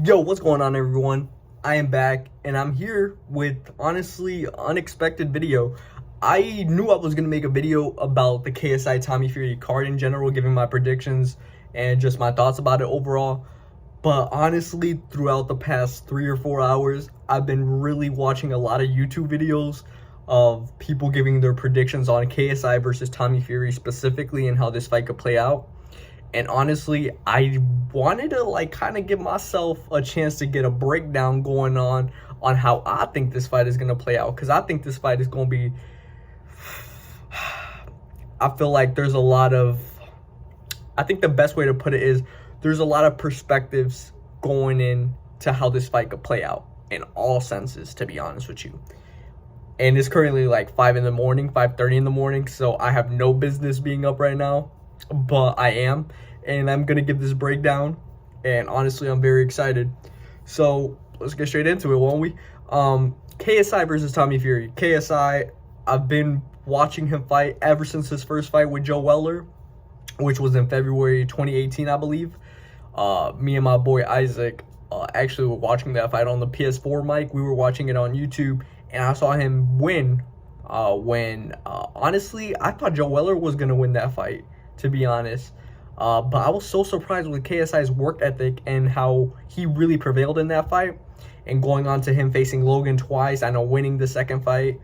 Yo, what's going on, everyone? I am back, and I'm here with honestly unexpected video. I knew I was gonna make a video about the KSI Tommy Fury card in general, giving my predictions and just my thoughts about it overall. But honestly, throughout the past 3 or 4 hours, I've been really watching a lot of YouTube videos of people giving their predictions on KSI versus Tommy Fury specifically and how this fight could play out. And honestly, I wanted to kind of give myself a chance to get a breakdown going on how I think this fight is going to play out, because I think this fight is going to be, I feel like there's a lot of, I think the best way to put it is there's a lot of perspectives going in to how this fight could play out in all senses, to be honest with you. And it's currently like 5 in the morning, 5:30 in the morning, so I have no business being up right now, but I am, and I'm gonna give this breakdown, and honestly I'm very excited. So let's get straight into it, won't we? KSI versus Tommy Fury. KSI, I've been watching him fight ever since his first fight with Joe Weller, which was in February 2018, I believe. Me and my boy Isaac actually were watching that fight on the PS4 mic. We were watching it on YouTube, and I saw him win when honestly I thought Joe Weller was gonna win that fight, to be honest. But I was so surprised with KSI's work ethic and how he really prevailed in that fight, and going on to him facing Logan twice, I know winning the second fight.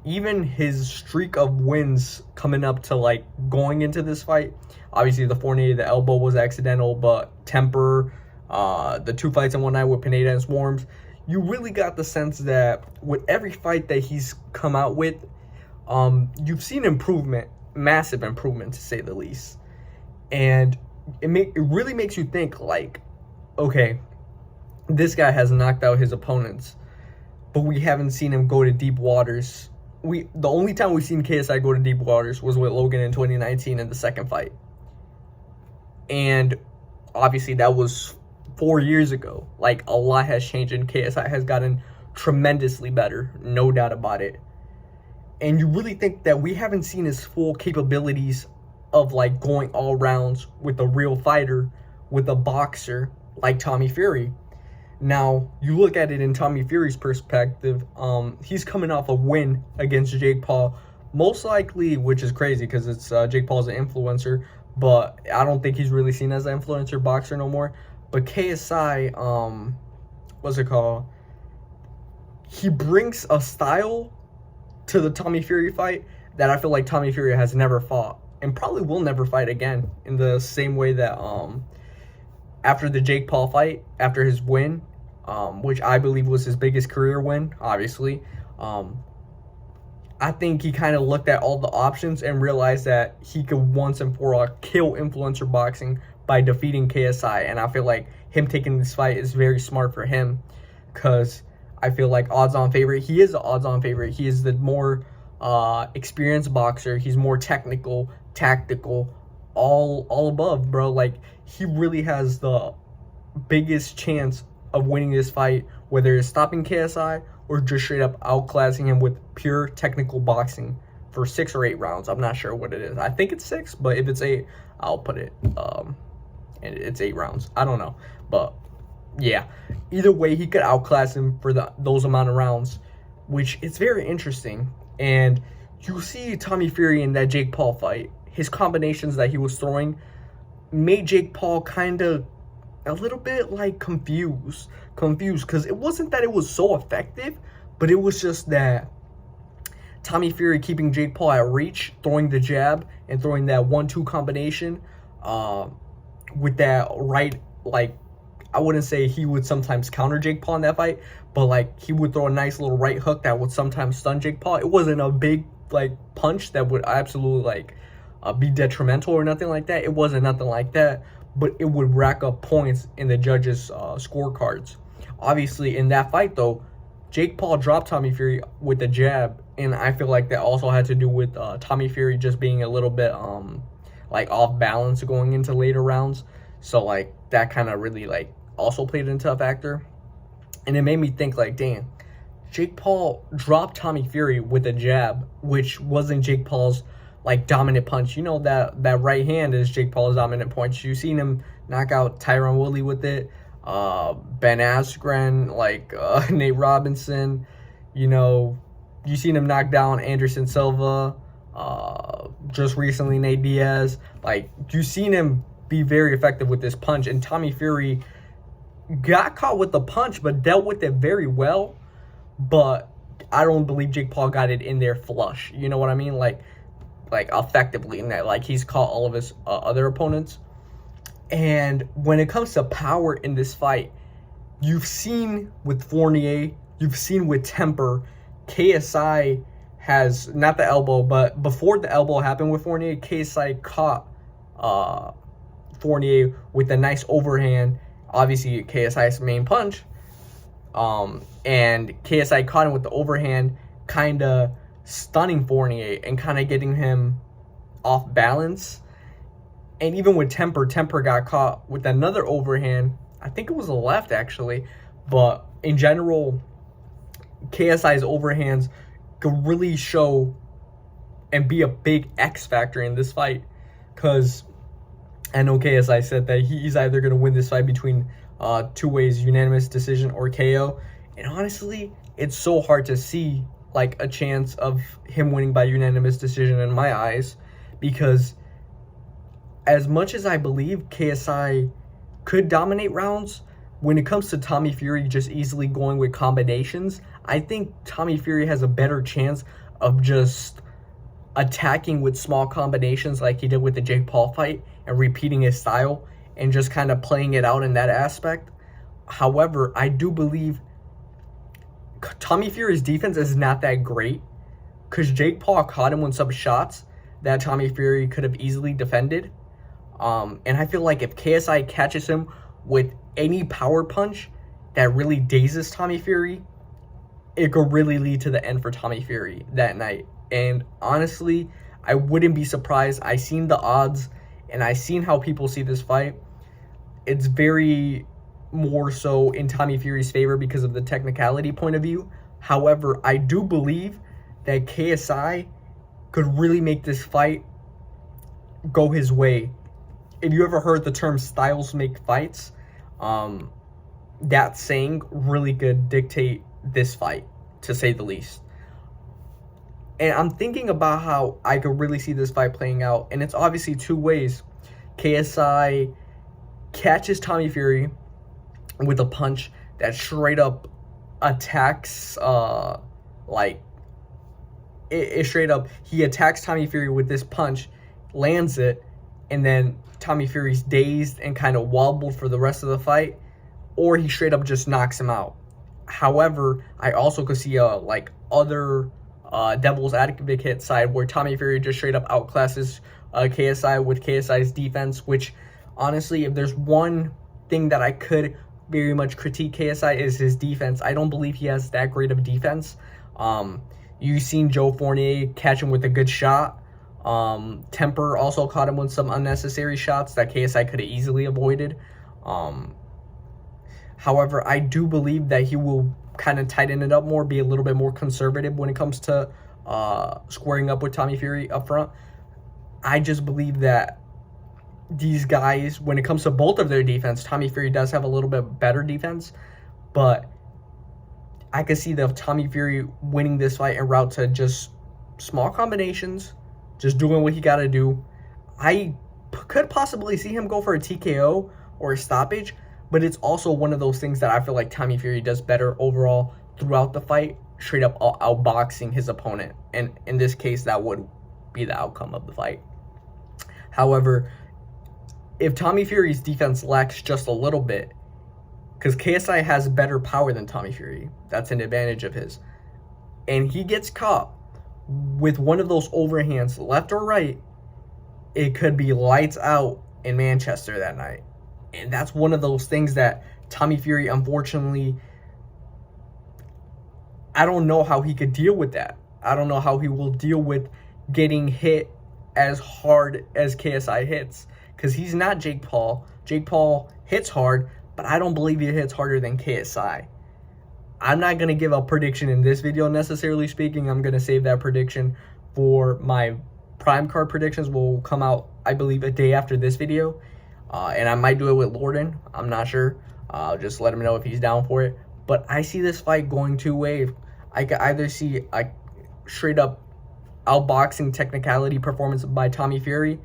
Even his streak of wins coming up to going into this fight, obviously the Fournier, the elbow was accidental, but temper, the 2 fights in one night with Pineda and Swarms, you really got the sense that with every fight that he's come out with, you've seen improvement, massive improvement to say the least. And it really makes you think okay, this guy has knocked out his opponents, but we haven't seen him go to deep waters. The only time we've seen KSI go to deep waters was with Logan in 2019 in the second fight. And obviously that was 4 years ago. A lot has changed, and KSI has gotten tremendously better, no doubt about it. And you really think that we haven't seen his full capabilities of going all rounds with a real fighter, with a boxer like Tommy Fury. Now, you look at it in Tommy Fury's perspective, he's coming off a win against Jake Paul, most likely, which is crazy because it's Jake Paul's an influencer, but I don't think he's really seen as an influencer boxer no more. But KSI, what's it called? He brings a style to the Tommy Fury fight that I feel like Tommy Fury has never fought, and probably will never fight again, in the same way that after the Jake Paul fight, after his win, which I believe was his biggest career win, obviously, I think he kind of looked at all the options and realized that he could once and for all kill influencer boxing by defeating KSI. And I feel like him taking this fight is very smart for him, because I feel like odds-on favorite, he is an odds-on favorite. He is the more experienced boxer. He's more technical, tactical, all above, bro. He really has the biggest chance of winning this fight, whether it's stopping KSI or just straight up outclassing him with pure technical boxing for 6 or 8 rounds. I'm not sure what it is. I think it's 6, but if it's 8, I'll put it. And it's 8 rounds. I don't know, but yeah. Either way, he could outclass him for those amount of rounds, which is very interesting. And you see Tommy Fury in that Jake Paul fight, his combinations that he was throwing made Jake Paul kind of a little bit confused, because it wasn't that it was so effective, but it was just that Tommy Fury keeping Jake Paul at reach, throwing the jab and throwing that 1-2 combination with that right, I wouldn't say he would sometimes counter Jake Paul in that fight, but he would throw a nice little right hook that would sometimes stun Jake Paul. It wasn't a big punch that would absolutely be detrimental or nothing like that. It wasn't nothing like that, but it would rack up points in the judges' scorecards. Obviously, in that fight, though, Jake Paul dropped Tommy Fury with the jab, and I feel like that also had to do with Tommy Fury just being a little bit off balance going into later rounds. So that kind of really also played into a factor, and it made me think dang, Jake Paul dropped Tommy Fury with a jab, which wasn't Jake Paul's like dominant punch. You know that right hand is Jake Paul's dominant punch. You've seen him knock out Tyron Woodley with it. Ben Askren, like Nate Robinson. You know, you seen him knock down Anderson Silva. Just recently, Nate Diaz. Like, you've seen him be very effective with this punch, and Tommy Fury got caught with the punch, but dealt with it very well. But I don't believe Jake Paul got it in there flush. You know what I mean? Like effectively in that. Like, he's caught all of his other opponents. And when it comes to power in this fight, you've seen with Fournier, you've seen with Temper, KSI has, not the elbow, but before the elbow happened with Fournier, KSI caught Fournier with a nice overhand. Obviously, KSI's main punch. And KSI caught him with the overhand, kind of stunning Fournier and kind of getting him off balance. And even with Temper got caught with another overhand. I think it was a left, actually. But in general, KSI's overhands could really show and be a big X factor in this fight. Because I know KSI said that he's either going to win this fight between two ways, unanimous decision or KO. And honestly, it's so hard to see like a chance of him winning by unanimous decision in my eyes, because as much as I believe KSI could dominate rounds, when it comes to Tommy Fury just easily going with combinations, I think Tommy Fury has a better chance of just attacking with small combinations like he did with the Jake Paul fight and repeating his style and just kind of playing it out in that aspect. However, I do believe Tommy Fury's defense is not that great, because Jake Paul caught him with some shots that Tommy Fury could have easily defended. And I feel like if KSI catches him with any power punch that really dazes Tommy Fury, it could really lead to the end for Tommy Fury that night. And honestly, I wouldn't be surprised. I seen the odds and I seen how people see this fight. It's very more so in Tommy Fury's favor because of the technicality point of view. However, I do believe that KSI could really make this fight go his way. If you ever heard the term styles make fights, that saying really could dictate this fight, to say the least. And I'm thinking about how I could really see this fight playing out, and it's obviously two ways. KSI catches Tommy Fury with a punch that straight up attacks, it straight up, he attacks Tommy Fury with this punch, lands it, and then Tommy Fury's dazed and kind of wobbled for the rest of the fight, or he straight up just knocks him out. However, I also could see other devil's advocate side where Tommy Fury just straight up outclasses KSI with KSI's defense, which honestly, if there's one thing that I could very much critique KSI is his defense. I don't believe he has that great of defense. You've seen Joe Fournier catch him with a good shot. Temper also caught him with some unnecessary shots that KSI could have easily avoided. However, I do believe that he will kind of tighten it up more, be a little bit more conservative when it comes to squaring up with Tommy Fury up front. I just believe that these guys, when it comes to both of their defense, Tommy Fury does have a little bit better defense, but I could see the Tommy Fury winning this fight en route to just small combinations, just doing what he got to do. I could possibly see him go for a TKO or a stoppage, but it's also one of those things that I feel like Tommy Fury does better overall throughout the fight, straight up outboxing his opponent. And in this case, that would be the outcome of the fight. However, if Tommy Fury's defense lacks just a little bit, because KSI has better power than Tommy Fury, that's an advantage of his, and he gets caught with one of those overhands, left or right, it could be lights out in Manchester that night. And that's one of those things that Tommy Fury, unfortunately, I don't know how he could deal with that. I don't know how he will deal with getting hit as hard as KSI hits, because he's not Jake Paul. Jake Paul hits hard, but I don't believe he hits harder than KSI. I'm not going to give a prediction in this video, necessarily speaking. I'm going to save that prediction for my prime card predictions. Will come out, I believe, a day after this video. And I might do it with Lorden. I'm not sure. Just let him know if he's down for it. But I see this fight going two-way. I could either see a straight up outboxing technicality performance by Tommy Fury,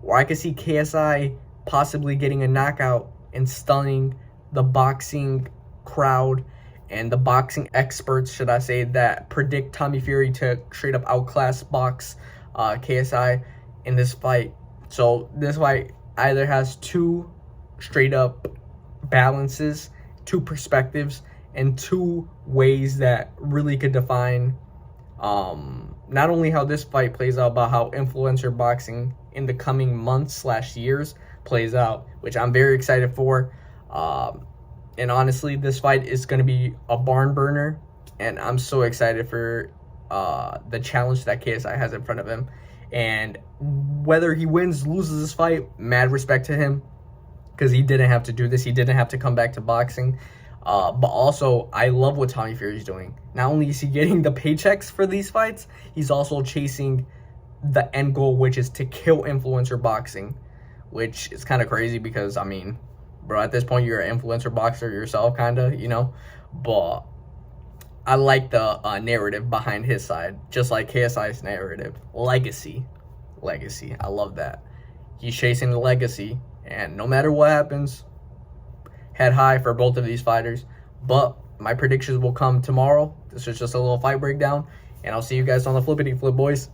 or I could see KSI possibly getting a knockout and stunning the boxing crowd and the boxing experts, should I say, that predict Tommy Fury to straight up outclass box KSI in this fight. So this fight either has two straight up balances, two perspectives, and two ways that really could define not only how this fight plays out, but how influencer boxing in the coming months / years plays out, which I'm very excited for. And honestly, this fight is going to be a barn burner, and I'm so excited for the challenge that KSI has in front of him. And whether he wins, loses this fight, mad respect to him, because he didn't have to do this. He didn't have to come back to boxing. But also, I love what Tommy Fury is doing. Not only is he getting the paychecks for these fights, he's also chasing the end goal, which is to kill influencer boxing, which is kind of crazy because, I mean, bro, at this point, you're an influencer boxer yourself, kind of, you know? But I like the narrative behind his side, just like KSI's narrative. Legacy. I love that. He's chasing the legacy, and no matter what happens, head high for both of these fighters. But my predictions will come tomorrow. This is just a little fight breakdown, and I'll see you guys on the flippity flip, boys.